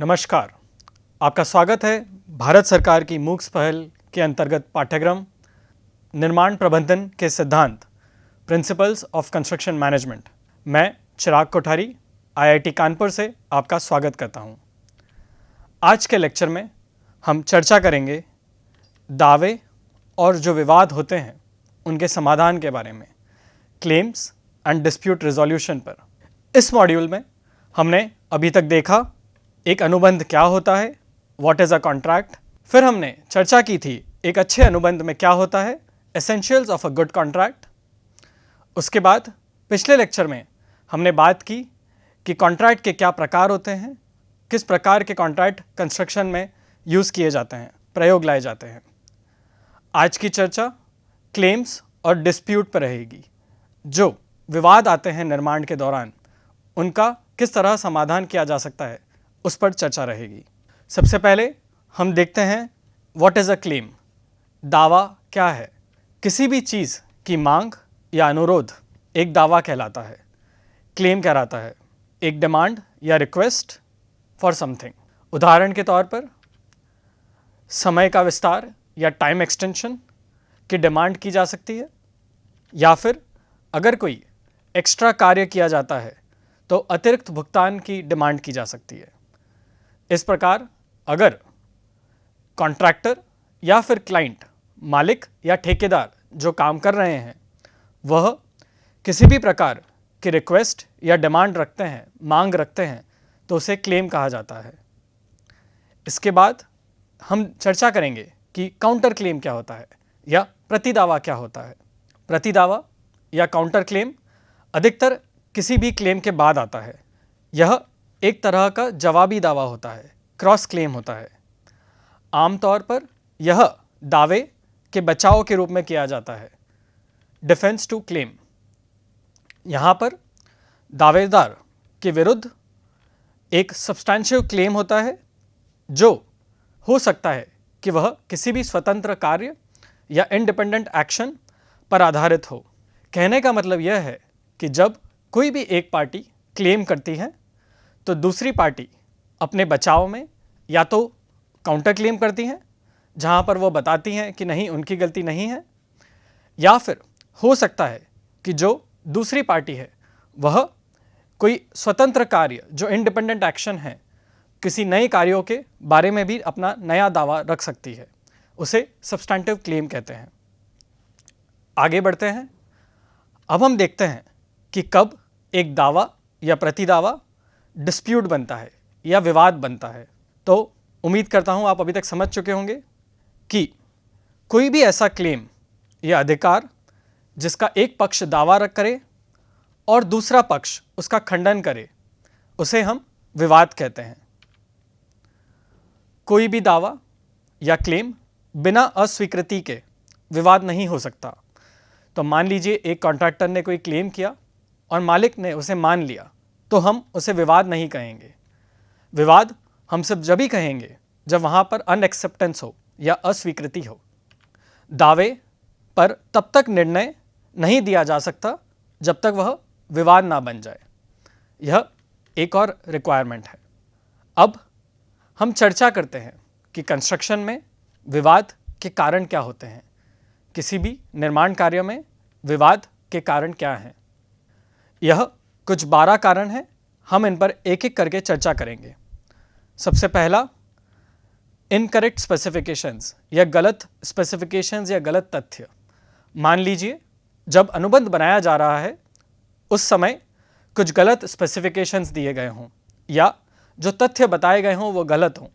नमस्कार, आपका स्वागत है भारत सरकार की मूक्स पहल के अंतर्गत पाठ्यक्रम निर्माण प्रबंधन के सिद्धांत प्रिंसिपल्स ऑफ कंस्ट्रक्शन मैनेजमेंट। मैं चिराग कोठारी आईआईटी कानपुर से आपका स्वागत करता हूं। आज के लेक्चर में हम चर्चा करेंगे दावे और जो विवाद होते हैं उनके समाधान के बारे में, क्लेम्स एंड डिस्प्यूट रिजोल्यूशन पर। इस मॉड्यूल में हमने अभी तक देखा एक अनुबंध क्या होता है, व्हाट इज़ अ कॉन्ट्रैक्ट। फिर हमने चर्चा की थी एक अच्छे अनुबंध में क्या होता है, essentials of a good contract. उसके बाद पिछले लेक्चर में हमने बात की कि कॉन्ट्रैक्ट के क्या प्रकार होते हैं, किस प्रकार के कॉन्ट्रैक्ट कंस्ट्रक्शन में यूज़ किए जाते हैं, प्रयोग लाए जाते हैं। आज की चर्चा क्लेम्स और डिस्प्यूट पर रहेगी। जो विवाद आते हैं निर्माण के दौरान उनका किस तरह समाधान किया जा सकता है उस पर चर्चा रहेगी। सबसे पहले हम देखते हैं व्हाट इज़ अ क्लेम। दावा क्या है? किसी भी चीज़ की मांग या अनुरोध एक दावा कहलाता है। क्लेम कहलाता है एक डिमांड या रिक्वेस्ट फॉर समथिंग। उदाहरण के तौर पर समय का विस्तार या टाइम एक्सटेंशन की डिमांड की जा सकती है, या फिर अगर कोई एक्स्ट्रा कार्य किया जाता है तो अतिरिक्त भुगतान की डिमांड की जा सकती है। इस प्रकार अगर कॉन्ट्रैक्टर या फिर क्लाइंट, मालिक या ठेकेदार जो काम कर रहे हैं वह किसी भी प्रकार की रिक्वेस्ट या डिमांड रखते हैं, मांग रखते हैं, तो उसे क्लेम कहा जाता है। इसके बाद हम चर्चा करेंगे कि काउंटर क्लेम क्या होता है या प्रतिदावा क्या होता है। प्रतिदावा या काउंटर क्लेम अधिकतर किसी भी क्लेम के बाद आता है। यह एक तरह का जवाबी दावा होता है, क्रॉस क्लेम होता है। आमतौर पर यह दावे के बचाव के रूप में किया जाता है, डिफेंस टू क्लेम। यहाँ पर दावेदार के विरुद्ध एक सब्सटैंशियल क्लेम होता है जो हो सकता है कि वह किसी भी स्वतंत्र कार्य या इंडिपेंडेंट एक्शन पर आधारित हो। कहने का मतलब यह है कि जब कोई भी एक पार्टी क्लेम करती है तो दूसरी पार्टी अपने बचाव में या तो काउंटर क्लेम करती हैं जहां पर वो बताती हैं कि नहीं, उनकी गलती नहीं है, या फिर हो सकता है कि जो दूसरी पार्टी है वह कोई स्वतंत्र कार्य जो इंडिपेंडेंट एक्शन है, किसी नए कार्यों के बारे में भी अपना नया दावा रख सकती है। उसे सब्सटैंटिव क्लेम कहते हैं। आगे बढ़ते हैं। अब हम देखते हैं कि कब एक दावा या प्रतिदावा डिस्प्यूट बनता है या विवाद बनता है। तो उम्मीद करता हूँ आप अभी तक समझ चुके होंगे कि कोई भी ऐसा क्लेम या अधिकार जिसका एक पक्ष दावा रख करे और दूसरा पक्ष उसका खंडन करे, उसे हम विवाद कहते हैं। कोई भी दावा या क्लेम बिना अस्वीकृति के विवाद नहीं हो सकता। तो मान लीजिए एक कॉन्ट्रैक्टर ने कोई क्लेम किया और मालिक ने उसे मान लिया, तो हम उसे विवाद नहीं कहेंगे। विवाद हम सब जब ही कहेंगे जब वहाँ पर अनएक्सेप्टेंस हो या अस्वीकृति हो। दावे पर तब तक निर्णय नहीं दिया जा सकता जब तक वह विवाद ना बन जाए। यह एक और रिक्वायरमेंट है। अब हम चर्चा करते हैं कि कंस्ट्रक्शन में विवाद के कारण क्या होते हैं। किसी भी निर्माण कार्य में विवाद के कारण क्या हैं। यह कुछ 12 कारण हैं। हम इन पर एक एक करके चर्चा करेंगे। सबसे पहला, इनकरेक्ट स्पेसिफिकेशंस या गलत स्पेसिफिकेशंस या गलत तथ्य। मान लीजिए जब अनुबंध बनाया जा रहा है उस समय कुछ गलत स्पेसिफिकेशंस दिए गए हों या जो तथ्य बताए गए हों वो गलत हों,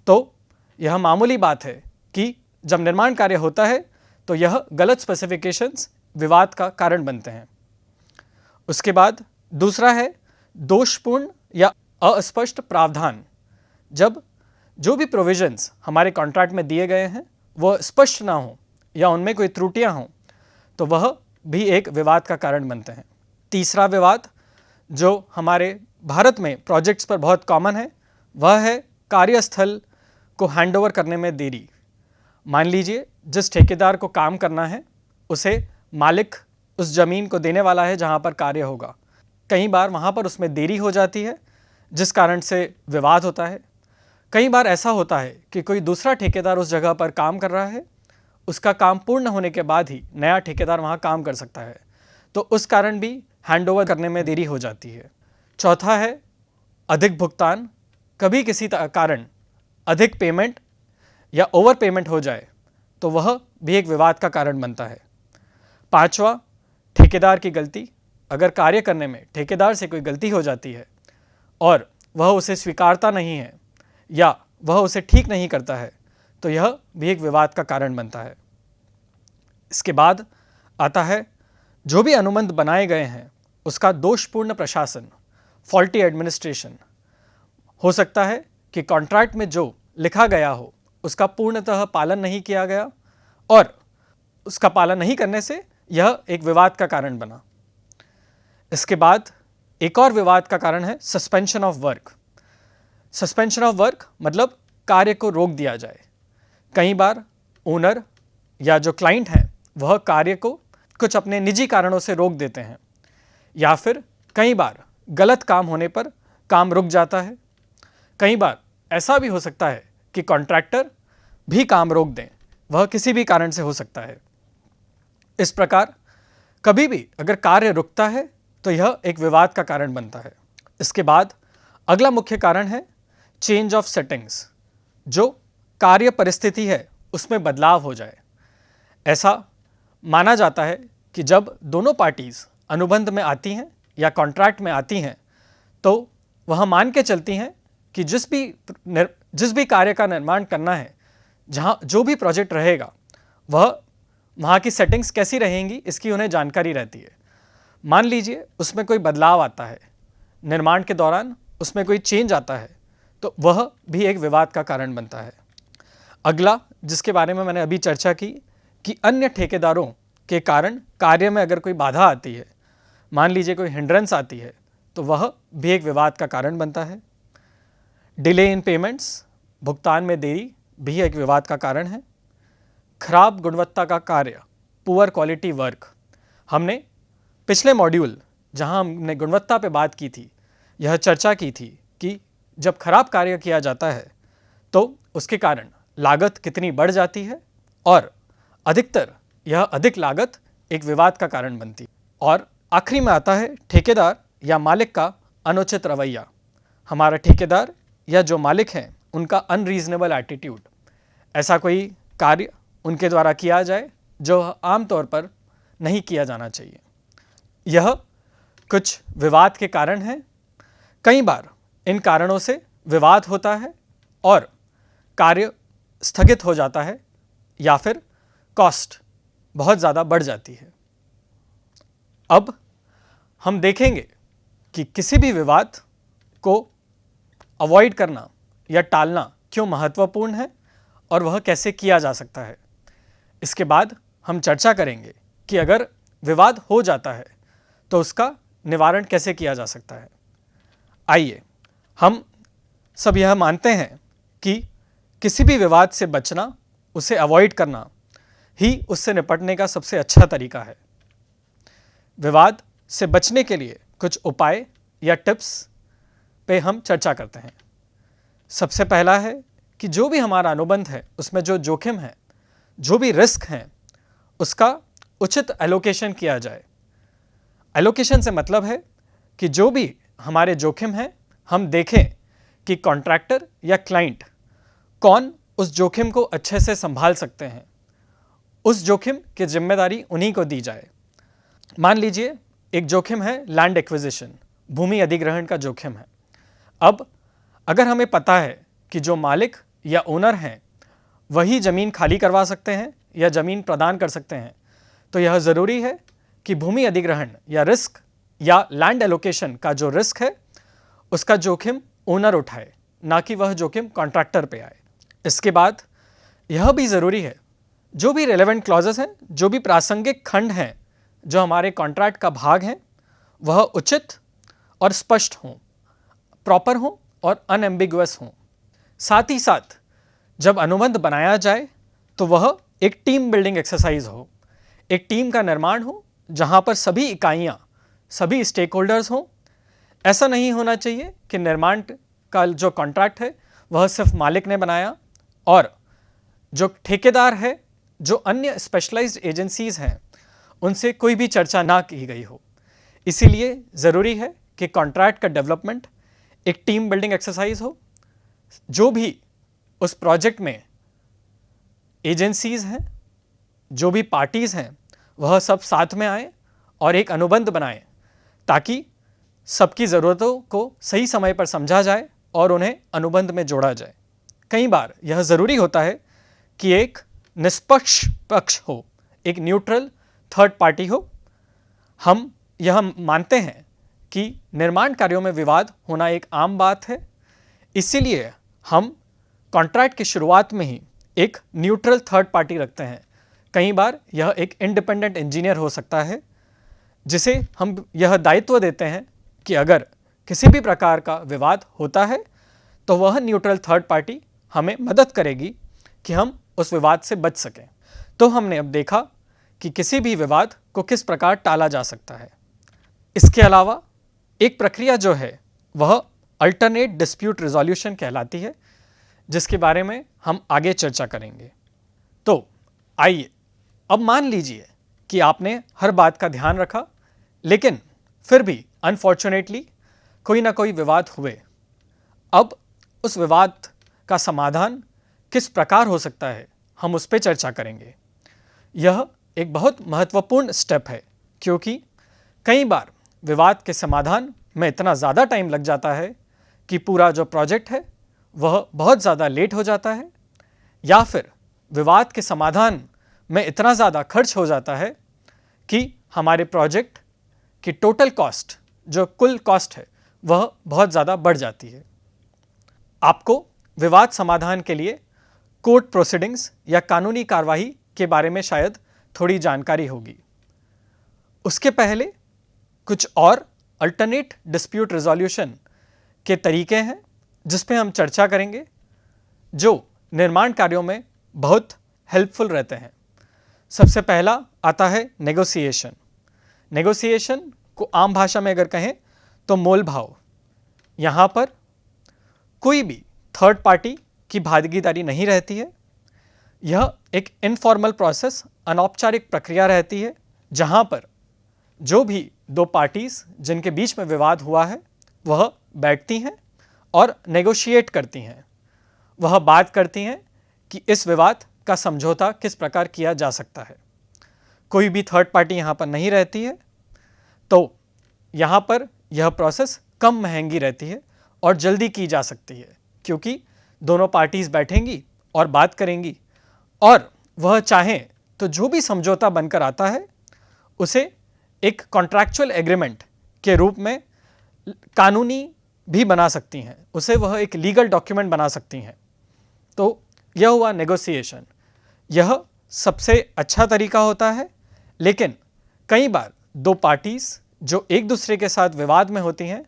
तो यह मामूली बात है कि जब निर्माण कार्य होता है तो यह गलत स्पेसिफिकेशंस विवाद का कारण बनते हैं। उसके बाद दूसरा है दोषपूर्ण या अस्पष्ट प्रावधान। जब जो भी प्रोविजंस हमारे कॉन्ट्रैक्ट में दिए गए हैं वह स्पष्ट ना हो या उनमें कोई त्रुटियां हों, तो वह भी एक विवाद का कारण बनते हैं। तीसरा विवाद जो हमारे भारत में प्रोजेक्ट्स पर बहुत कॉमन है वह है कार्यस्थल को हैंडओवर करने में देरी। मान लीजिए जिस ठेकेदार को काम करना है उसे मालिक उस ज़मीन को देने वाला है जहाँ पर कार्य होगा। कई बार वहाँ पर उसमें देरी हो जाती है जिस कारण से विवाद होता है। कई बार ऐसा होता है कि कोई दूसरा ठेकेदार उस जगह पर काम कर रहा है, उसका काम पूर्ण होने के बाद ही नया ठेकेदार वहाँ काम कर सकता है, तो उस कारण भी हैंडओवर करने में देरी हो जाती है। चौथा है अधिक भुगतान। कभी किसी कारण अधिक पेमेंट या ओवर पेमेंट हो जाए तो वह भी एक विवाद का कारण बनता है। पांचवा, ठेकेदार की गलती। अगर कार्य करने में ठेकेदार से कोई गलती हो जाती है और वह उसे स्वीकारता नहीं है या वह उसे ठीक नहीं करता है तो यह भी एक विवाद का कारण बनता है। इसके बाद आता है जो भी अनुबंध बनाए गए हैं उसका दोषपूर्ण प्रशासन, फॉल्टी एडमिनिस्ट्रेशन। हो सकता है कि कॉन्ट्रैक्ट में जो लिखा गया हो उसका पूर्णतः पालन नहीं किया गया और उसका पालन नहीं करने से यह एक विवाद का कारण बना। इसके बाद एक और विवाद का कारण है suspension of work. Suspension of work मतलब कार्य को रोक दिया जाए। कई बार ओनर या जो क्लाइंट हैं वह कार्य को कुछ अपने निजी कारणों से रोक देते हैं, या फिर कई बार गलत काम होने पर काम रुक जाता है। कई बार ऐसा भी हो सकता है कि कॉन्ट्रैक्टर भी काम रोक दें, वह किसी भी कारण से हो सकता है। इस प्रकार कभी भी अगर कार्य रुकता है तो यह एक विवाद का कारण बनता है। इसके बाद अगला मुख्य कारण है चेंज ऑफ सेटिंग्स। जो कार्य परिस्थिति है उसमें बदलाव हो जाए। ऐसा माना जाता है कि जब दोनों पार्टीज़ अनुबंध में आती हैं या कॉन्ट्रैक्ट में आती हैं तो वह मान के चलती हैं कि जिस भी कार्य का निर्माण करना है, जहाँ जो भी प्रोजेक्ट रहेगा वह वहाँ की सेटिंग्स कैसी रहेंगी इसकी उन्हें जानकारी रहती है। मान लीजिए उसमें कोई बदलाव आता है, निर्माण के दौरान उसमें कोई चेंज आता है तो वह भी एक विवाद का कारण बनता है। अगला जिसके बारे में मैंने अभी चर्चा की कि अन्य ठेकेदारों के कारण कार्य में अगर कोई बाधा आती है, मान लीजिए कोई हिंड्रेंस आती है, तो वह भी एक विवाद का कारण बनता है। डिले इन पेमेंट्स, भुगतान में देरी भी एक विवाद का कारण है। खराब गुणवत्ता का कार्य, पुअर क्वालिटी वर्क। हमने पिछले मॉड्यूल जहां हमने गुणवत्ता पे बात की थी, यह चर्चा की थी कि जब खराब कार्य किया जाता है तो उसके कारण लागत कितनी बढ़ जाती है और अधिकतर यह अधिक लागत एक विवाद का कारण बनती है। और आखिरी में आता है ठेकेदार या मालिक का अनुचित रवैया। हमारा ठेकेदार या जो मालिक हैं उनका अनरीजनेबल एटीट्यूड। ऐसा कोई कार्य उनके द्वारा किया जाए जो आमतौर पर नहीं किया जाना चाहिए। यह कुछ विवाद के कारण हैं। कई बार इन कारणों से विवाद होता है और कार्य स्थगित हो जाता है या फिर कॉस्ट बहुत ज़्यादा बढ़ जाती है। अब हम देखेंगे कि किसी भी विवाद को अवॉइड करना या टालना क्यों महत्वपूर्ण है और वह कैसे किया जा सकता है। इसके बाद हम चर्चा करेंगे कि अगर विवाद हो जाता है तो उसका निवारण कैसे किया जा सकता है। आइए हम सब यह मानते हैं कि किसी भी विवाद से बचना, उसे अवॉइड करना ही उससे निपटने का सबसे अच्छा तरीका है। विवाद से बचने के लिए कुछ उपाय या टिप्स पे हम चर्चा करते हैं। सबसे पहला है कि जो भी हमारा अनुबंध है उसमें जो जोखिम है, जो भी रिस्क हैं, उसका उचित एलोकेशन किया जाए। एलोकेशन से मतलब है कि जो भी हमारे जोखिम हैं हम देखें कि कॉन्ट्रैक्टर या क्लाइंट कौन उस जोखिम को अच्छे से संभाल सकते हैं, उस जोखिम की जिम्मेदारी उन्हीं को दी जाए। मान लीजिए एक जोखिम है लैंड एक्विजिशन, भूमि अधिग्रहण का जोखिम है। अब अगर हमें पता है कि जो मालिक या ओनर हैं वही ज़मीन खाली करवा सकते हैं या ज़मीन प्रदान कर सकते हैं, तो यह ज़रूरी है कि भूमि अधिग्रहण या रिस्क या लैंड एलोकेशन का जो रिस्क है उसका जोखिम ओनर उठाए, ना कि वह जोखिम कॉन्ट्रैक्टर पे आए। इसके बाद यह भी ज़रूरी है जो भी रेलेवेंट क्लॉजेस हैं, जो भी प्रासंगिक खंड हैं जो हमारे कॉन्ट्रैक्ट का भाग हैं, वह उचित और स्पष्ट हों, प्रॉपर हों और अनएम्बिगुअस हों। साथ ही साथ जब अनुबंध बनाया जाए तो वह एक टीम बिल्डिंग एक्सरसाइज हो, एक टीम का निर्माण हो जहाँ पर सभी इकाइयाँ, सभी स्टेक होल्डर्स हों, ऐसा नहीं होना चाहिए कि निर्माण का जो कॉन्ट्रैक्ट है वह सिर्फ मालिक ने बनाया और जो ठेकेदार है, जो अन्य स्पेशलाइज्ड एजेंसीज हैं, उनसे कोई भी चर्चा ना की गई हो। इसीलिए ज़रूरी है कि कॉन्ट्रैक्ट का डेवलपमेंट एक टीम बिल्डिंग एक्सरसाइज हो। जो भी उस प्रोजेक्ट में एजेंसीज हैं, जो भी पार्टीज़ हैं, वह सब साथ में आए और एक अनुबंध बनाएं ताकि सबकी ज़रूरतों को सही समय पर समझा जाए और उन्हें अनुबंध में जोड़ा जाए। कई बार यह ज़रूरी होता है कि एक निष्पक्ष पक्ष हो, एक न्यूट्रल थर्ड पार्टी हो। हम यह मानते हैं कि निर्माण कार्यों में विवाद होना एक आम बात है, इसीलिए हम कॉन्ट्रैक्ट की शुरुआत में ही एक न्यूट्रल थर्ड पार्टी रखते हैं। कई बार यह एक इंडिपेंडेंट इंजीनियर हो सकता है, जिसे हम यह दायित्व देते हैं कि अगर किसी भी प्रकार का विवाद होता है तो वह न्यूट्रल थर्ड पार्टी हमें मदद करेगी कि हम उस विवाद से बच सकें। तो हमने अब देखा कि किसी भी विवाद को किस प्रकार टाला जा सकता है। इसके अलावा एक प्रक्रिया जो है वह अल्टरनेट डिस्प्यूट रिजोल्यूशन कहलाती है, जिसके बारे में हम आगे चर्चा करेंगे। तो आइए, अब मान लीजिए कि आपने हर बात का ध्यान रखा, लेकिन फिर भी अनफॉर्चुनेटली कोई ना कोई विवाद हुए। अब उस विवाद का समाधान किस प्रकार हो सकता है, हम उस पर चर्चा करेंगे। यह एक बहुत महत्वपूर्ण स्टेप है, क्योंकि कई बार विवाद के समाधान में इतना ज़्यादा टाइम लग जाता है कि पूरा जो प्रोजेक्ट है वह बहुत ज़्यादा लेट हो जाता है, या फिर विवाद के समाधान में इतना ज़्यादा खर्च हो जाता है कि हमारे प्रोजेक्ट की टोटल कॉस्ट, जो कुल कॉस्ट है, वह बहुत ज़्यादा बढ़ जाती है। आपको विवाद समाधान के लिए कोर्ट प्रोसीडिंग्स या कानूनी कार्रवाई के बारे में शायद थोड़ी जानकारी होगी। उसके पहले कुछ और अल्टरनेट डिस्प्यूट रिजोल्यूशन के तरीके हैं जिस पे हम चर्चा करेंगे, जो निर्माण कार्यों में बहुत हेल्पफुल रहते हैं। सबसे पहला आता है नेगोशिएशन। नेगोशिएशन को आम भाषा में अगर कहें तो मोल भाव। यहाँ पर कोई भी थर्ड पार्टी की भागीदारी नहीं रहती है। यह एक इनफॉर्मल प्रोसेस, अनौपचारिक प्रक्रिया रहती है, जहाँ पर जो भी दो पार्टीज़ जिनके बीच में विवाद हुआ है वह बैठती हैं और नेगोशिएट करती हैं। वह बात करती हैं कि इस विवाद का समझौता किस प्रकार किया जा सकता है। कोई भी थर्ड पार्टी यहाँ पर नहीं रहती है, तो यहाँ पर यह प्रोसेस कम महंगी रहती है और जल्दी की जा सकती है, क्योंकि दोनों पार्टीज़ बैठेंगी और बात करेंगी, और वह चाहें तो जो भी समझौता बनकर आता है उसे एक कॉन्ट्रैक्चुअल एग्रीमेंट के रूप में कानूनी भी बना सकती हैं, उसे वह एक लीगल डॉक्यूमेंट बना सकती हैं। तो यह हुआ नेगोशिएशन। यह सबसे अच्छा तरीका होता है, लेकिन कई बार दो पार्टीज़ जो एक दूसरे के साथ विवाद में होती हैं,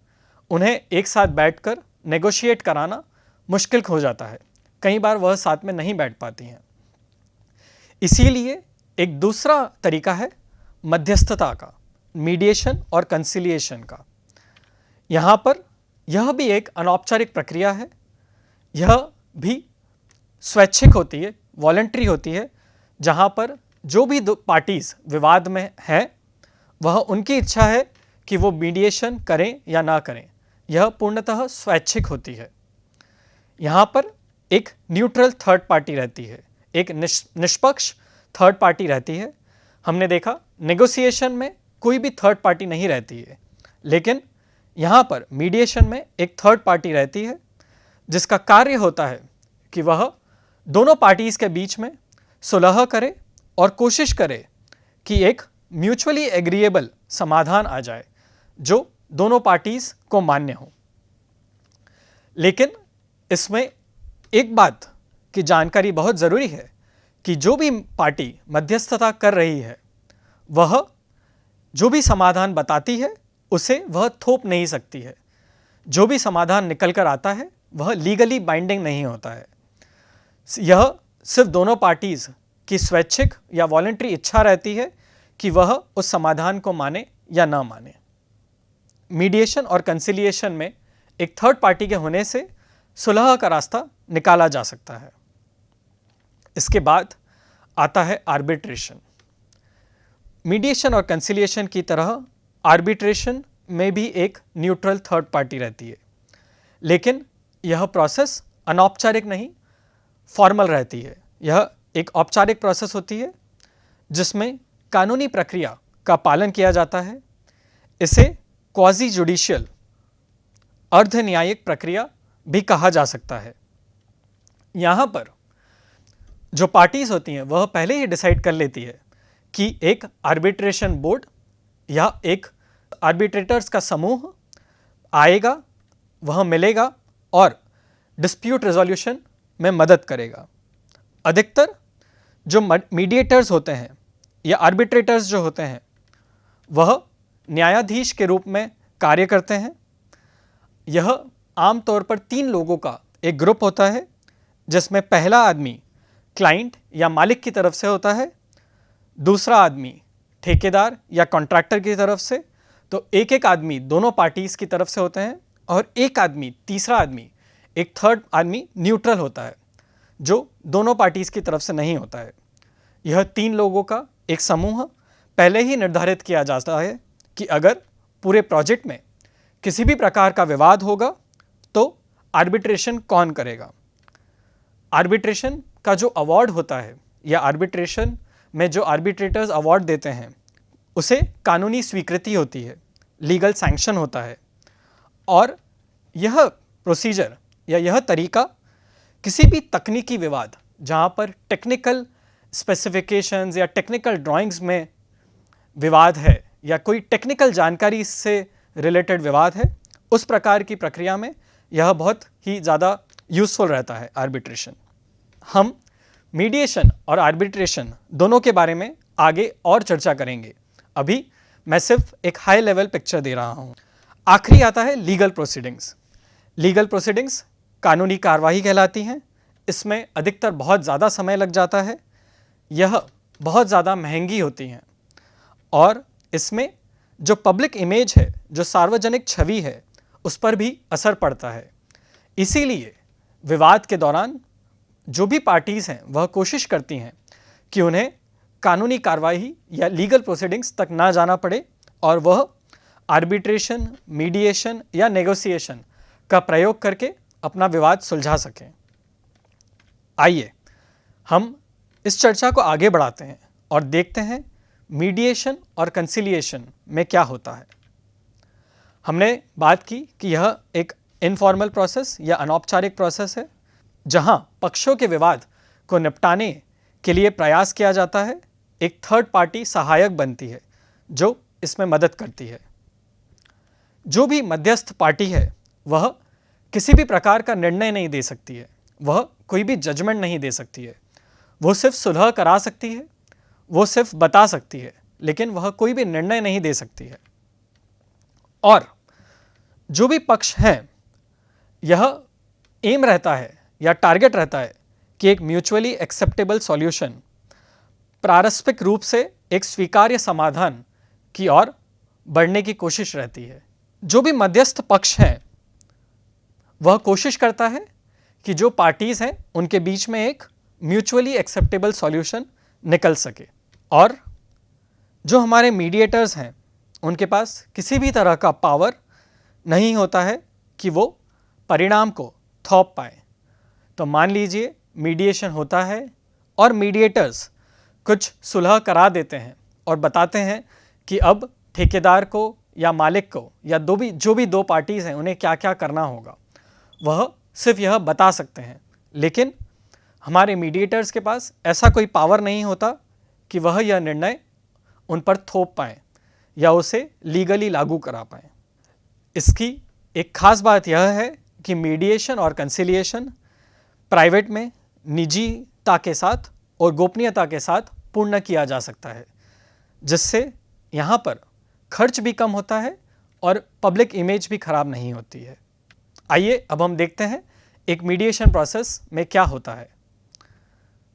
उन्हें एक साथ बैठकर नेगोशिएट कराना मुश्किल हो जाता है। कई बार वह साथ में नहीं बैठ पाती हैं। इसीलिए एक दूसरा तरीका है मध्यस्थता का, मीडिएशन और कंसिलिएशन का। यहाँ पर यह भी एक अनौपचारिक प्रक्रिया है। यह भी स्वैच्छिक होती है, वॉलंटरी होती है, जहाँ पर जो भी दो पार्टीज़ विवाद में हैं वह उनकी इच्छा है कि वो मीडिएशन करें या ना करें। यह पूर्णतः स्वैच्छिक होती है। यहाँ पर एक न्यूट्रल थर्ड पार्टी रहती है, एक निष्पक्ष थर्ड पार्टी रहती है। हमने देखा नेगोशिएशन में कोई भी थर्ड पार्टी नहीं रहती है, लेकिन यहाँ पर मीडिएशन में एक थर्ड पार्टी रहती है, जिसका कार्य होता है कि वह दोनों पार्टीज़ के बीच में सुलह करे और कोशिश करे कि एक म्यूचुअली एग्रीएबल समाधान आ जाए जो दोनों पार्टीज़ को मान्य हो। लेकिन इसमें एक बात की जानकारी बहुत ज़रूरी है कि जो भी पार्टी मध्यस्थता कर रही है वह जो भी समाधान बताती है उसे वह थोप नहीं सकती है। जो भी समाधान निकल कर आता है वह लीगली बाइंडिंग नहीं होता है। यह सिर्फ दोनों पार्टीज़ की स्वैच्छिक या वॉलंटरी इच्छा रहती है कि वह उस समाधान को माने या ना माने। मीडिएशन और कंसिलिएशन में एक थर्ड पार्टी के होने से सुलह का रास्ता निकाला जा सकता है। इसके बाद आता है आर्बिट्रेशन। मीडिएशन और कंसिलिएशन की तरह आर्बिट्रेशन में भी एक न्यूट्रल थर्ड पार्टी रहती है, लेकिन यह प्रोसेस अनौपचारिक नहीं, फॉर्मल रहती है। यह एक औपचारिक प्रोसेस होती है जिसमें कानूनी प्रक्रिया का पालन किया जाता है। इसे क्वाजी जुडिशियल, अर्ध न्यायिक प्रक्रिया भी कहा जा सकता है। यहाँ पर जो पार्टीज होती हैं वह पहले ही डिसाइड कर लेती है कि एक आर्बिट्रेशन बोर्ड या एक आर्बिट्रेटर्स का समूह आएगा, वह मिलेगा और डिस्प्यूट रेजोल्यूशन में मदद करेगा। अधिकतर जो मीडिएटर्स होते हैं या आर्बिट्रेटर्स जो होते हैं वह न्यायाधीश के रूप में कार्य करते हैं। यह आमतौर पर 3 लोगों का एक ग्रुप होता है, जिसमें पहला आदमी क्लाइंट या मालिक की तरफ से होता है, दूसरा आदमी ठेकेदार या कॉन्ट्रैक्टर की तरफ से, तो एक एक आदमी दोनों पार्टीज़ की तरफ से होते हैं, और एक आदमी, तीसरा आदमी, एक थर्ड आदमी न्यूट्रल होता है जो दोनों पार्टीज़ की तरफ से नहीं होता है। यह 3 लोगों का एक समूह पहले ही निर्धारित किया जाता है कि अगर पूरे प्रोजेक्ट में किसी भी प्रकार का विवाद होगा तो आर्बिट्रेशन कौन करेगा। आर्बिट्रेशन का जो अवार्ड होता है या आर्बिट्रेशन में जो आर्बिट्रेटर्स अवार्ड देते हैं उसे कानूनी स्वीकृति होती है, लीगल सैंक्शन होता है, और यह प्रोसीजर या यह तरीका किसी भी तकनीकी विवाद जहाँ पर टेक्निकल स्पेसिफिकेशंस या टेक्निकल ड्राइंग्स में विवाद है या कोई टेक्निकल जानकारी से रिलेटेड विवाद है, उस प्रकार की प्रक्रिया में यह बहुत ही ज़्यादा यूज़फुल रहता है आर्बिट्रेशन। हम मीडिएशन और आर्बिट्रेशन दोनों के बारे में आगे और चर्चा करेंगे। अभी मैं सिर्फ एक हाई लेवल पिक्चर दे रहा हूँ। आखिरी आता है लीगल प्रोसीडिंग्स। लीगल प्रोसीडिंग्स कानूनी कार्रवाई कहलाती हैं। इसमें अधिकतर बहुत ज़्यादा समय लग जाता है, यह बहुत ज़्यादा महंगी होती हैं, और इसमें जो पब्लिक इमेज है, जो सार्वजनिक छवि है, उस पर भी असर पड़ता है। इसीलिए विवाद के दौरान जो भी पार्टीज़ हैं वह कोशिश करती हैं कि उन्हें कानूनी कार्रवाई या लीगल प्रोसीडिंग्स तक ना जाना पड़े और वह आर्बिट्रेशन, मीडिएशन या नेगोशिएशन का प्रयोग करके अपना विवाद सुलझा सकें। आइए हम इस चर्चा को आगे बढ़ाते हैं और देखते हैं मीडिएशन और कंसिलिएशन में क्या होता है। हमने बात की कि यह एक इनफॉर्मल प्रोसेस या अनौपचारिक प्रोसेस है जहां पक्षों के विवाद को निपटाने के लिए प्रयास किया जाता है। एक थर्ड पार्टी सहायक बनती है जो इसमें मदद करती है। जो भी मध्यस्थ पार्टी है वह किसी भी प्रकार का निर्णय नहीं दे सकती है, वह कोई भी जजमेंट नहीं दे सकती है, वो सिर्फ सुलह करा सकती है, वो सिर्फ बता सकती है, लेकिन वह कोई भी निर्णय नहीं दे सकती है। और जो भी पक्ष हैं, यह एम रहता है या टारगेट रहता है कि एक म्यूचुअली एक्सेप्टेबल सॉल्यूशन, पारस्परिक रूप से एक स्वीकार्य समाधान की ओर बढ़ने की कोशिश रहती है। जो भी मध्यस्थ पक्ष हैं वह कोशिश करता है कि जो पार्टीज़ हैं उनके बीच में एक म्यूचुअली एक्सेप्टेबल सॉल्यूशन निकल सके, और जो हमारे मीडिएटर्स हैं उनके पास किसी भी तरह का पावर नहीं होता है कि वो परिणाम को थोप पाएँ। तो मान लीजिए मीडिएशन होता है और मीडिएटर्स कुछ सुलह करा देते हैं और बताते हैं कि अब ठेकेदार को या मालिक को या जो भी दो पार्टीज़ हैं उन्हें क्या क्या करना होगा, वह सिर्फ यह बता सकते हैं। लेकिन हमारे मीडिएटर्स के पास ऐसा कोई पावर नहीं होता कि वह यह निर्णय उन पर थोप पाएँ या उसे लीगली लागू करा पाएँ। इसकी एक खास बात यह है कि मीडिएशन और कंसिलिएशन प्राइवेट में निजीता के साथ और गोपनीयता के साथ पूर्ण किया जा सकता है, जिससे यहाँ पर खर्च भी कम होता है और पब्लिक इमेज भी खराब नहीं होती है। आइए अब हम देखते हैं एक मीडिएशन प्रोसेस में क्या होता है।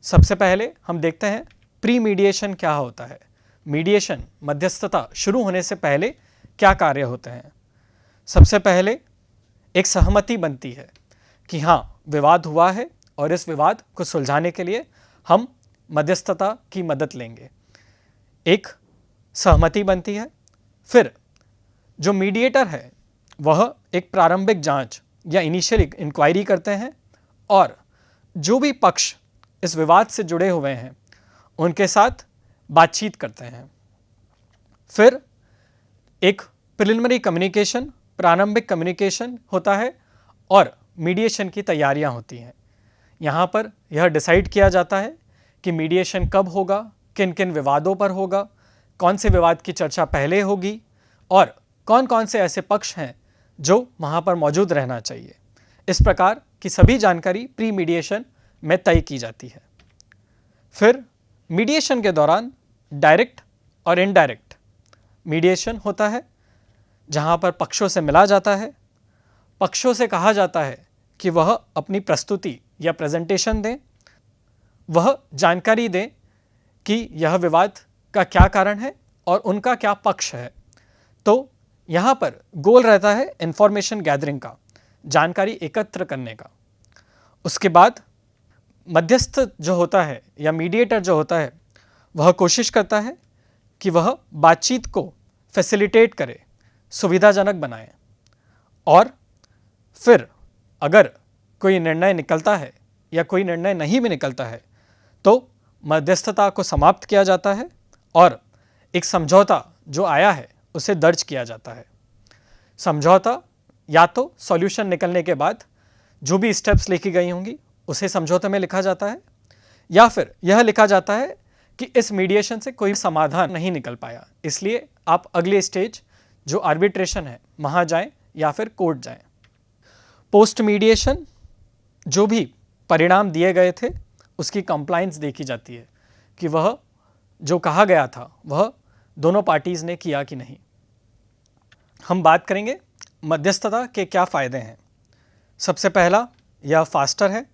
सबसे पहले हम देखते हैं प्री मीडिएशन क्या होता है। मीडिएशन, मध्यस्थता शुरू होने से पहले क्या कार्य होते हैं। सबसे पहले एक सहमति बनती है कि हाँ, विवाद हुआ है और इस विवाद को सुलझाने के लिए हम मध्यस्थता की मदद लेंगे। एक सहमति बनती है। फिर जो मीडिएटर है वह एक प्रारंभिक जांच या इनिशियल इंक्वायरी करते हैं और जो भी पक्ष इस विवाद से जुड़े हुए हैं उनके साथ बातचीत करते हैं। फिर एक प्रिलिमिनरी कम्युनिकेशन, प्रारंभिक कम्युनिकेशन होता है और मीडिएशन की तैयारियां होती हैं। यहाँ पर यह डिसाइड किया जाता है कि मीडिएशन कब होगा, किन किन विवादों पर होगा, कौन से विवाद की चर्चा पहले होगी और कौन कौन से ऐसे पक्ष हैं जो वहाँ पर मौजूद रहना चाहिए। इस प्रकार की सभी जानकारी प्री मीडिएशन में तय की जाती है। फिर मीडिएशन के दौरान डायरेक्ट और इनडायरेक्ट मीडिएशन होता है, जहाँ पर पक्षों से मिला जाता है। पक्षों से कहा जाता है कि वह अपनी प्रस्तुति या प्रेजेंटेशन दें, वह जानकारी दें कि यह विवाद का क्या कारण है और उनका क्या पक्ष है। तो यहाँ पर गोल रहता है इंफॉर्मेशन गैदरिंग का, जानकारी एकत्र करने का। उसके बाद मध्यस्थ जो होता है या मीडिएटर जो होता है वह कोशिश करता है कि वह बातचीत को फैसिलिटेट करे, सुविधाजनक बनाए। और फिर अगर कोई निर्णय निकलता है या कोई निर्णय नहीं भी निकलता है तो मध्यस्थता को समाप्त किया जाता है और एक समझौता जो आया है उसे दर्ज किया जाता है। समझौता या तो सॉल्यूशन निकलने के बाद जो भी स्टेप्स लिखी गई होंगी उसे समझौते में लिखा जाता है, या फिर यह लिखा जाता है कि इस मीडिएशन से कोई समाधान नहीं निकल पाया, इसलिए आप अगले स्टेज जो आर्बिट्रेशन है वहाँ जाएं या फिर कोर्ट जाएं। पोस्ट मीडिएशन जो भी परिणाम दिए गए थे उसकी कंप्लायंस देखी जाती है कि वह जो कहा गया था वह दोनों पार्टीज़ ने किया कि नहीं। हम बात करेंगे मध्यस्थता के क्या फ़ायदे हैं। सबसे पहला, यह फास्टर है,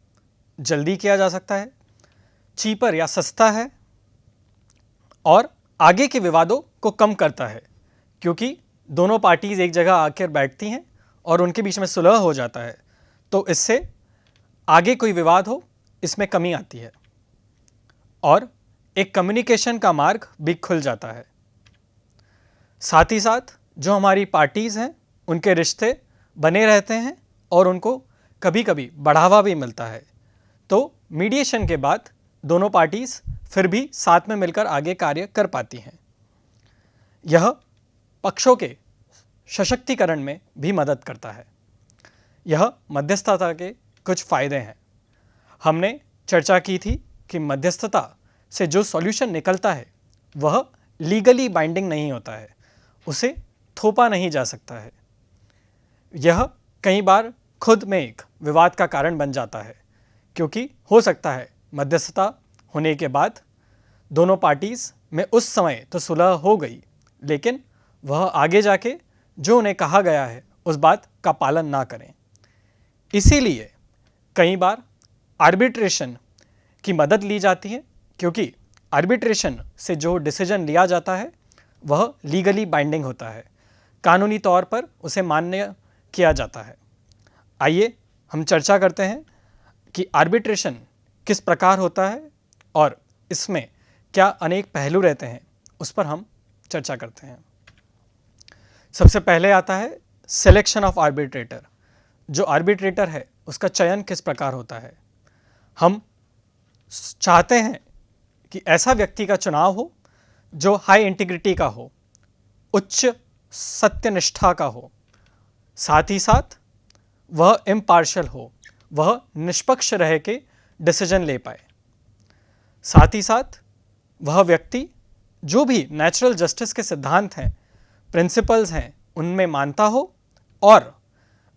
जल्दी किया जा सकता है, चीपर या सस्ता है और आगे के विवादों को कम करता है, क्योंकि दोनों पार्टीज़ एक जगह आकर बैठती हैं और उनके बीच में सुलह हो जाता है, तो इससे आगे कोई विवाद हो इसमें कमी आती है और एक कम्युनिकेशन का मार्ग भी खुल जाता है। साथ ही साथ जो हमारी पार्टीज़ हैं उनके रिश्ते बने रहते हैं और उनको कभी कभी बढ़ावा भी मिलता है। तो मीडिएशन के बाद दोनों पार्टीज़ फिर भी साथ में मिलकर आगे कार्य कर पाती हैं। यह पक्षों के सशक्तिकरण में भी मदद करता है। यह मध्यस्थता के कुछ फ़ायदे हैं। हमने चर्चा की थी कि मध्यस्थता से जो सॉल्यूशन निकलता है वह लीगली बाइंडिंग नहीं होता है, उसे थोपा नहीं जा सकता है। यह कई बार खुद में एक विवाद का कारण बन जाता है, क्योंकि हो सकता है मध्यस्थता होने के बाद दोनों पार्टीज़ में उस समय तो सुलह हो गई, लेकिन वह आगे जाके जो उन्हें कहा गया है उस बात का पालन ना करें। इसीलिए कई बार आर्बिट्रेशन की मदद ली जाती है, क्योंकि आर्बिट्रेशन से जो डिसीजन लिया जाता है वह लीगली बाइंडिंग होता है, कानूनी तौर पर उसे मान्य किया जाता है। आइए हम चर्चा करते हैं कि आर्बिट्रेशन किस प्रकार होता है और इसमें क्या अनेक पहलू रहते हैं, उस पर हम चर्चा करते हैं। सबसे पहले आता है सिलेक्शन ऑफ आर्बिट्रेटर। जो आर्बिट्रेटर है उसका चयन किस प्रकार होता है। हम चाहते हैं कि ऐसा व्यक्ति का चुनाव हो जो हाई इंटीग्रिटी का हो, उच्च सत्यनिष्ठा का हो, साथ ही साथ वह इम्पार्शियल हो, वह निष्पक्ष रह के डिसीजन ले पाए। साथ ही साथ वह व्यक्ति जो भी नेचुरल जस्टिस के सिद्धांत हैं, प्रिंसिपल्स हैं, उनमें मानता हो और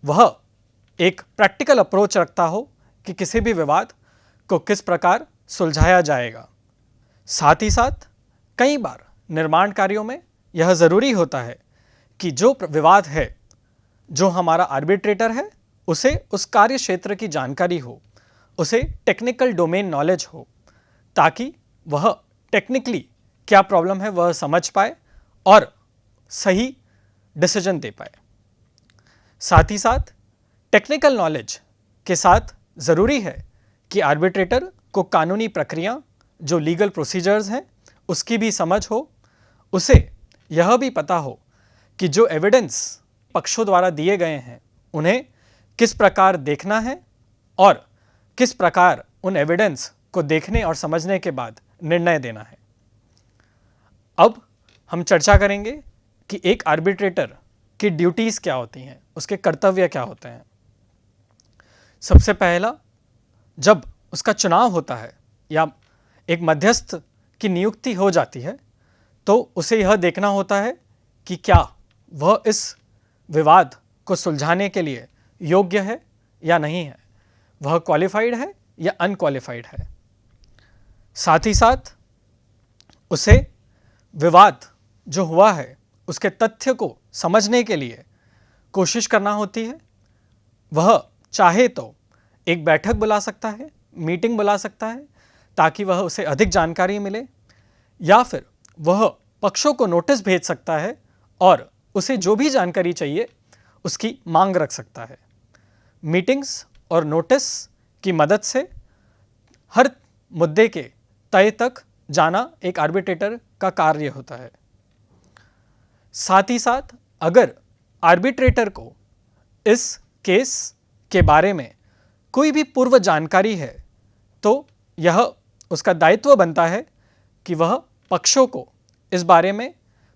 वह एक प्रैक्टिकल अप्रोच रखता हो कि किसी भी विवाद को किस प्रकार सुलझाया जाएगा। साथ ही साथ कई बार निर्माण कार्यों में यह ज़रूरी होता है कि जो विवाद है, जो हमारा आर्बिट्रेटर है, उसे उस कार्य क्षेत्र की जानकारी हो, उसे टेक्निकल डोमेन नॉलेज हो, ताकि वह टेक्निकली क्या प्रॉब्लम है वह समझ पाए और सही डिसीजन दे पाए। साथ ही साथ टेक्निकल नॉलेज के साथ ज़रूरी है कि आर्बिट्रेटर को कानूनी प्रक्रिया, जो लीगल प्रोसीजर्स हैं, उसकी भी समझ हो, उसे यह भी पता हो कि जो एविडेंस पक्षों द्वारा दिए गए हैं उन्हें किस प्रकार देखना है और किस प्रकार उन एविडेंस को देखने और समझने के बाद निर्णय देना है। अब हम चर्चा करेंगे कि एक आर्बिट्रेटर की ड्यूटीज़ क्या होती हैं, उसके कर्तव्य क्या होते हैं। सबसे पहला, जब उसका चुनाव होता है या एक मध्यस्थ की नियुक्ति हो जाती है तो उसे यह देखना होता है कि क्या वह इस विवाद को सुलझाने के लिए योग्य है या नहीं है, वह क्वालिफाइड है या अनक्वालिफाइड है। साथ ही साथ उसे विवाद जो हुआ है उसके तथ्य को समझने के लिए कोशिश करना होती है। वह चाहे तो एक बैठक बुला सकता है, मीटिंग बुला सकता है, ताकि वह उसे अधिक जानकारी मिले, या फिर वह पक्षों को नोटिस भेज सकता है और उसे जो भी जानकारी चाहिए उसकी मांग रख सकता है। मीटिंग्स और नोटिस की मदद से हर मुद्दे के तय तक जाना एक आर्बिट्रेटर का कार्य होता है। साथ ही साथ अगर आर्बिट्रेटर को इस केस के बारे में कोई भी पूर्व जानकारी है तो यह उसका दायित्व बनता है कि वह पक्षों को इस बारे में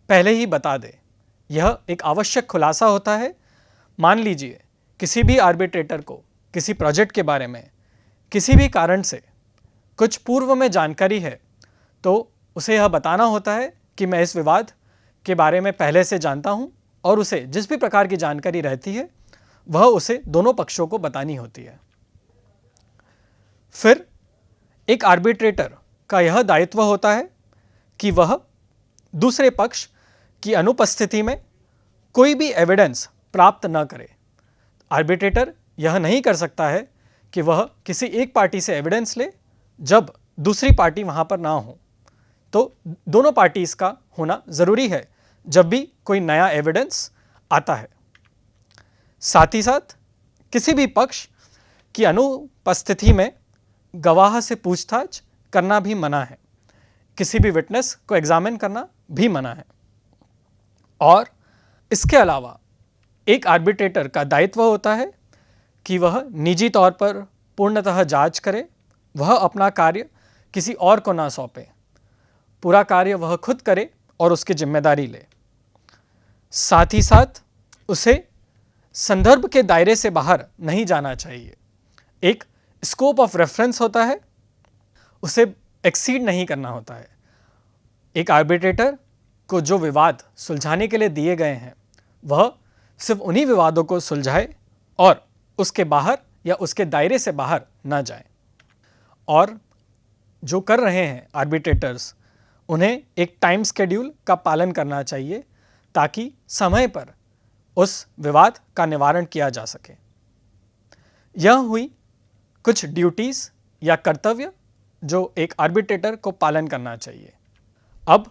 पहले ही बता दे। यह एक आवश्यक खुलासा होता है। मान लीजिए किसी भी आर्बिट्रेटर को किसी प्रोजेक्ट के बारे में किसी भी कारण से कुछ पूर्व में जानकारी है तो उसे यह बताना होता है कि मैं इस विवाद के बारे में पहले से जानता हूँ, और उसे जिस भी प्रकार की जानकारी रहती है वह उसे दोनों पक्षों को बतानी होती है। फिर एक आर्बिट्रेटर का यह दायित्व होता है कि वह दूसरे पक्ष की अनुपस्थिति में कोई भी एविडेंस प्राप्त न करे। आर्बिट्रेटर यह नहीं कर सकता है कि वह किसी एक पार्टी से एविडेंस ले जब दूसरी पार्टी वहाँ पर ना हो। तो दोनों पार्टीज़ का होना ज़रूरी है जब भी कोई नया एविडेंस आता है। साथ ही साथ किसी भी पक्ष की अनुपस्थिति में गवाह से पूछताछ करना भी मना है, किसी भी विटनेस को एग्जामिन करना भी मना है। और इसके अलावा एक आर्बिट्रेटर का दायित्व होता है कि वह निजी तौर पर पूर्णतः जांच करे, वह अपना कार्य किसी और को ना सौंपे, पूरा कार्य वह खुद करे और उसकी जिम्मेदारी ले। साथ ही साथ उसे संदर्भ के दायरे से बाहर नहीं जाना चाहिए। एक स्कोप ऑफ रेफरेंस होता है, उसे एक्सीड नहीं करना होता है। एक आर्बिट्रेटर को जो विवाद सुलझाने के लिए दिए गए हैं वह सिर्फ उन्हीं विवादों को सुलझाए और उसके बाहर या उसके दायरे से बाहर ना जाए। और जो कर रहे हैं आर्बिट्रेटर्स, उन्हें एक टाइम स्केड्यूल का पालन करना चाहिए ताकि समय पर उस विवाद का निवारण किया जा सके। यह हुई कुछ ड्यूटीज़ या कर्तव्य जो एक आर्बिट्रेटर को पालन करना चाहिए। अब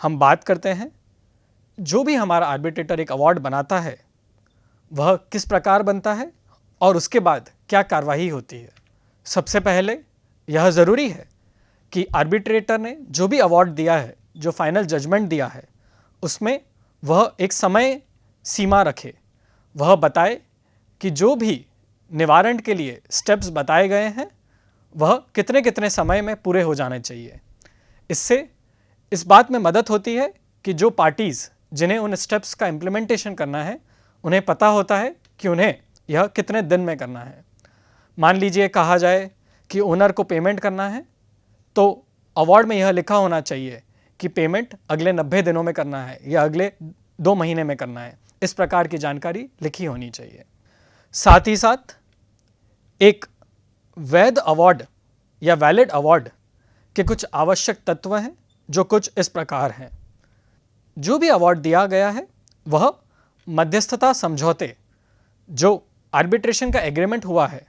हम बात करते हैं जो भी हमारा आर्बिट्रेटर एक अवार्ड बनाता है वह किस प्रकार बनता है और उसके बाद क्या कार्रवाई होती है। सबसे पहले यह ज़रूरी है कि आर्बिट्रेटर ने जो भी अवार्ड दिया है, जो फाइनल जजमेंट दिया है, उसमें वह एक समय सीमा रखे। वह बताए कि जो भी निवारण के लिए स्टेप्स बताए गए हैं वह कितने कितने समय में पूरे हो जाने चाहिए। इससे इस बात में मदद होती है कि जो पार्टीज़ जिन्हें उन स्टेप्स का इम्प्लीमेंटेशन करना है उन्हें पता होता है कि उन्हें यह कितने दिन में करना है। मान लीजिए कहा जाए कि ओनर को पेमेंट करना है तो अवार्ड में यह लिखा होना चाहिए कि पेमेंट अगले 90 दिनों में करना है या अगले 2 महीने में करना है। इस प्रकार की जानकारी लिखी होनी चाहिए। साथ ही साथ एक वैध अवार्ड या वैलिड अवार्ड के कुछ आवश्यक तत्व हैं जो कुछ इस प्रकार हैं। जो भी अवार्ड दिया गया है वह मध्यस्थता समझौते, जो आर्बिट्रेशन का एग्रीमेंट हुआ है,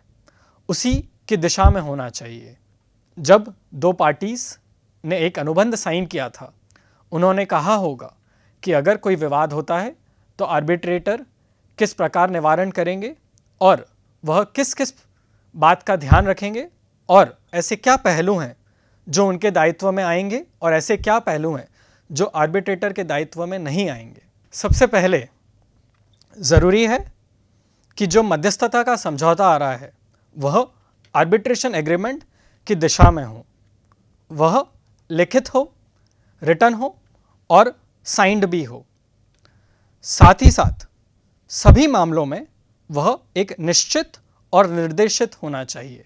उसी की दिशा में होना चाहिए। जब 2 पार्टीज़ ने एक अनुबंध साइन किया था, उन्होंने कहा होगा कि अगर कोई विवाद होता है तो आर्बिट्रेटर किस प्रकार निवारण करेंगे और वह किस किस बात का ध्यान रखेंगे और ऐसे क्या पहलू हैं जो उनके दायित्व में आएंगे और ऐसे क्या पहलू हैं जो आर्बिट्रेटर के दायित्व में नहीं आएंगे। सबसे पहले ज़रूरी है कि जो मध्यस्थता का समझौता आ रहा है वह आर्बिट्रेशन एग्रीमेंट की दिशा में हो, वह लिखित हो, रिटन हो और साइंड भी हो। साथ ही साथ सभी मामलों में वह एक निश्चित और निर्देशित होना चाहिए,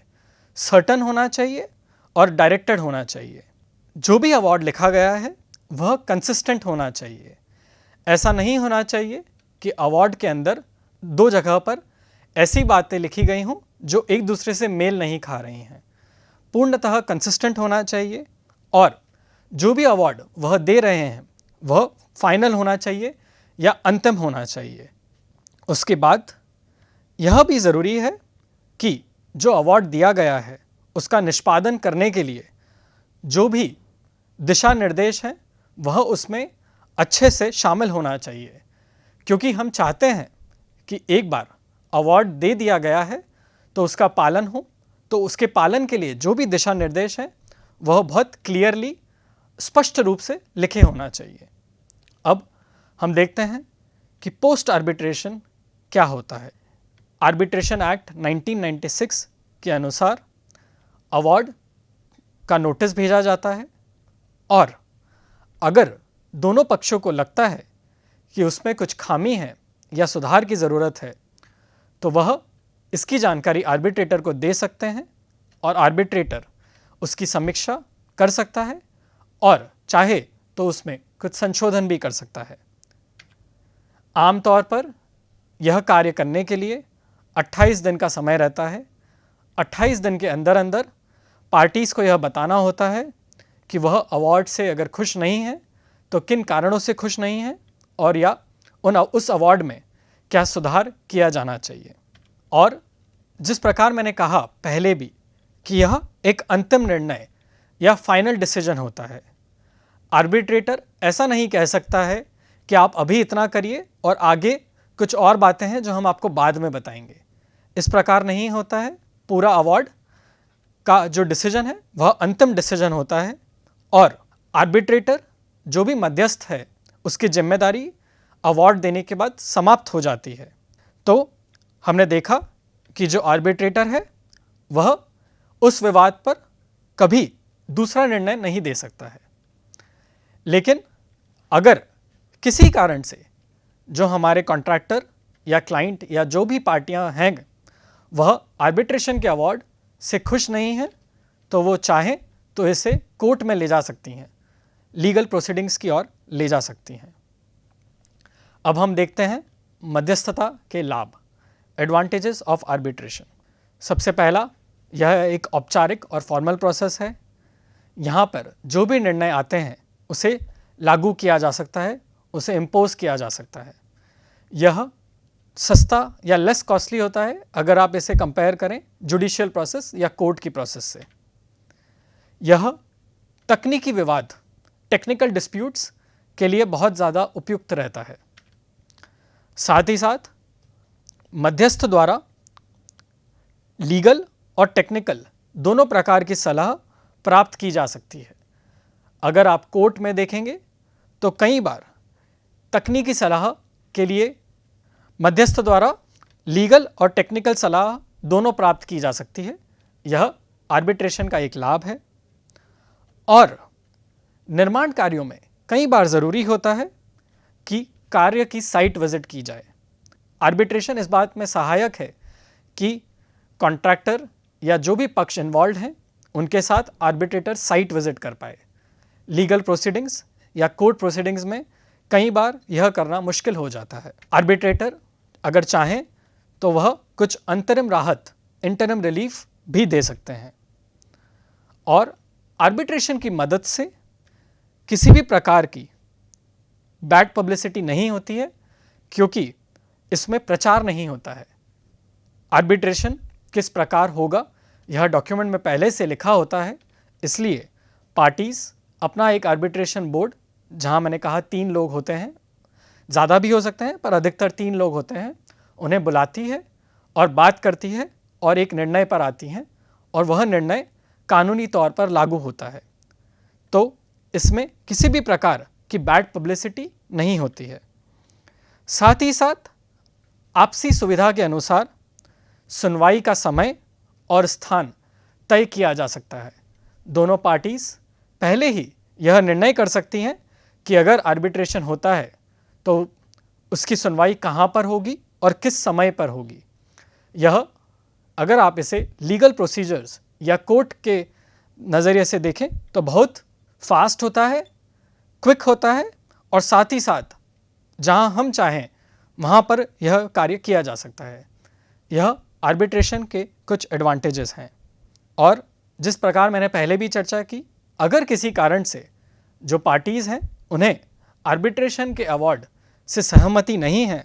सर्टन होना चाहिए और डायरेक्टेड होना चाहिए। जो भी अवार्ड लिखा गया है वह कंसिस्टेंट होना चाहिए। ऐसा नहीं होना चाहिए कि अवार्ड के अंदर दो जगह पर ऐसी बातें लिखी गई हों जो एक दूसरे से मेल नहीं खा रही हैं। पूर्णतः कंसिस्टेंट होना चाहिए और जो भी अवार्ड वह दे रहे हैं वह फाइनल होना चाहिए या अंतिम होना चाहिए। उसके बाद यह भी ज़रूरी है कि जो अवार्ड दिया गया है उसका निष्पादन करने के लिए जो भी दिशा निर्देश हैं वह उसमें अच्छे से शामिल होना चाहिए, क्योंकि हम चाहते हैं कि एक बार अवार्ड दे दिया गया है तो उसका पालन हो, तो उसके पालन के लिए जो भी दिशा निर्देश हैं वह बहुत क्लियरली स्पष्ट रूप से लिखे होना चाहिए। अब हम देखते हैं कि पोस्ट आर्बिट्रेशन क्या होता है। आर्बिट्रेशन एक्ट 1996 के अनुसार अवार्ड का नोटिस भेजा जाता है और अगर दोनों पक्षों को लगता है कि उसमें कुछ खामी है या सुधार की ज़रूरत है तो वह इसकी जानकारी आर्बिट्रेटर को दे सकते हैं और आर्बिट्रेटर उसकी समीक्षा कर सकता है और चाहे तो उसमें कुछ संशोधन भी कर सकता है। आमतौर पर यह कार्य करने के लिए 28 दिन का समय रहता है। 28 दिन के अंदर अंदर पार्टीज़ को यह बताना होता है कि वह अवार्ड से अगर खुश नहीं है तो किन कारणों से खुश नहीं है और या उस अवार्ड में क्या सुधार किया जाना चाहिए। और जिस प्रकार मैंने कहा पहले भी कि यह एक अंतिम निर्णय या फाइनल डिसीजन होता है। आर्बिट्रेटर ऐसा नहीं कह सकता है कि आप अभी इतना करिए और आगे कुछ और बातें हैं जो हम आपको बाद में बताएंगे। इस प्रकार नहीं होता है। पूरा अवार्ड का जो डिसीजन है वह अंतिम डिसीजन होता है और आर्बिट्रेटर जो भी मध्यस्थ है उसकी जिम्मेदारी अवार्ड देने के बाद समाप्त हो जाती है। तो हमने देखा कि जो आर्बिट्रेटर है वह उस विवाद पर कभी दूसरा निर्णय नहीं दे सकता है। लेकिन अगर किसी कारण से जो हमारे कॉन्ट्रैक्टर या क्लाइंट या जो भी पार्टियां हैं वह आर्बिट्रेशन के अवार्ड से खुश नहीं हैं तो वो चाहें तो इसे कोर्ट में ले जा सकती हैं, लीगल प्रोसीडिंग्स की ओर ले जा सकती हैं। अब हम देखते हैं मध्यस्थता के लाभ, एडवांटेजेस ऑफ आर्बिट्रेशन। सबसे पहला, यह एक औपचारिक और फॉर्मल प्रोसेस है। यहाँ पर जो भी निर्णय आते हैं उसे लागू किया जा सकता है, उसे इम्पोज किया जा सकता है। यह सस्ता या लेस कॉस्टली होता है अगर आप इसे कंपेयर करें जुडिशियल प्रोसेस या कोर्ट की प्रोसेस से। यह तकनीकी विवाद, टेक्निकल डिस्प्यूट्स के लिए बहुत ज़्यादा उपयुक्त रहता है। साथ ही साथ मध्यस्थ द्वारा लीगल और टेक्निकल दोनों प्रकार की सलाह प्राप्त की जा सकती है। अगर आप कोर्ट में देखेंगे तो कई बार तकनीकी सलाह के लिए मध्यस्थ द्वारा लीगल और टेक्निकल सलाह दोनों प्राप्त की जा सकती है। यह आर्बिट्रेशन का एक लाभ है। और निर्माण कार्यों में कई बार ज़रूरी होता है कि कार्य की साइट विजिट की जाए। आर्बिट्रेशन इस बात में सहायक है कि कॉन्ट्रैक्टर या जो भी पक्ष इन्वॉल्व हैं उनके साथ आर्बिट्रेटर साइट विजिट कर पाए। लीगल प्रोसीडिंग्स या कोर्ट प्रोसीडिंग्स में कई बार यह करना मुश्किल हो जाता है। आर्बिट्रेटर अगर चाहें तो वह कुछ अंतरिम राहत, इंटरिम रिलीफ भी दे सकते हैं। और आर्बिट्रेशन की मदद से किसी भी प्रकार की बैड पब्लिसिटी नहीं होती है, क्योंकि इसमें प्रचार नहीं होता है। आर्बिट्रेशन किस प्रकार होगा यह डॉक्यूमेंट में पहले से लिखा होता है, इसलिए पार्टीज़ अपना एक आर्बिट्रेशन बोर्ड, जहां मैंने कहा 3 लोग होते हैं, ज़्यादा भी हो सकते हैं पर अधिकतर 3 लोग होते हैं, उन्हें बुलाती है और बात करती है और एक निर्णय पर आती हैं और वह निर्णय कानूनी तौर पर लागू होता है। तो इसमें किसी भी प्रकार की बैड पब्लिसिटी नहीं होती है। साथ ही साथ आपसी सुविधा के अनुसार सुनवाई का समय और स्थान तय किया जा सकता है। दोनों पार्टीज पहले ही यह निर्णय कर सकती हैं कि अगर आर्बिट्रेशन होता है तो उसकी सुनवाई कहाँ पर होगी और किस समय पर होगी। यह अगर आप इसे लीगल प्रोसीजर्स या कोर्ट के नज़रिए से देखें तो बहुत फास्ट होता है, क्विक होता है और साथ ही साथ जहां हम चाहें वहां पर यह कार्य किया जा सकता है। यह आर्बिट्रेशन के कुछ एडवांटेजेस हैं और जिस प्रकार मैंने पहले भी चर्चा की, अगर किसी कारण से जो पार्टीज़ हैं उन्हें आर्बिट्रेशन के अवार्ड से सहमति नहीं है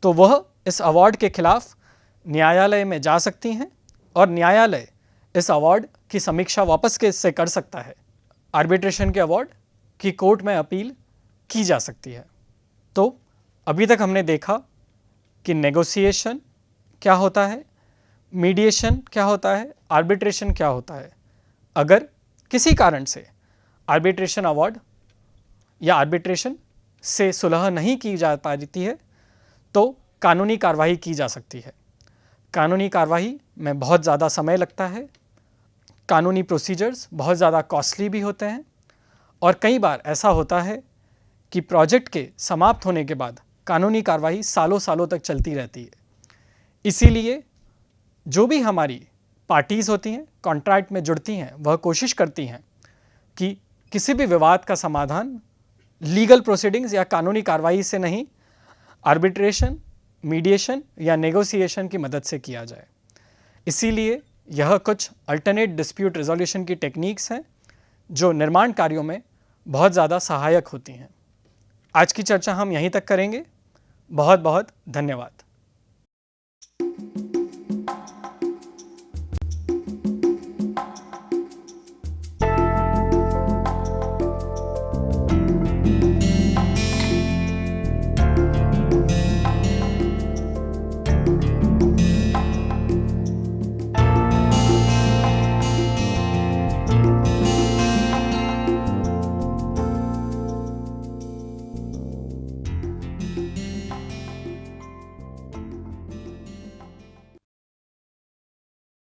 तो वह इस अवार्ड के खिलाफ न्यायालय में जा सकती हैं और न्यायालय इस अवार्ड की समीक्षा वापस से कर सकता है। आर्बिट्रेशन के अवार्ड की कोर्ट में अपील की जा सकती है। तो अभी तक हमने देखा कि नेगोशिएशन क्या होता है, मीडिएशन क्या होता है, आर्बिट्रेशन क्या होता है। अगर किसी कारण से आर्बिट्रेशन अवार्ड या आर्बिट्रेशन से सुलह नहीं की जा पाती है तो कानूनी कार्रवाई की जा सकती है। कानूनी कार्रवाई में बहुत ज़्यादा समय लगता है, कानूनी प्रोसीजर्स बहुत ज़्यादा कॉस्टली भी होते हैं और कई बार ऐसा होता है कि प्रोजेक्ट के समाप्त होने के बाद कानूनी कार्रवाई सालों सालों तक चलती रहती है। इसीलिए जो भी हमारी पार्टीज़ होती हैं, कॉन्ट्रैक्ट में जुड़ती हैं, वह कोशिश करती हैं कि किसी भी विवाद का समाधान लीगल प्रोसीडिंग्स या कानूनी कार्रवाई से नहीं, आर्बिट्रेशन, मीडिएशन या नेगोशिएशन की मदद से किया जाए। इसीलिए यह कुछ अल्टरनेट डिस्प्यूट रेजोल्यूशन की टेक्निक्स हैं जो निर्माण कार्यों में बहुत ज़्यादा सहायक होती हैं। आज की चर्चा हम यहीं तक करेंगे। बहुत बहुत धन्यवाद।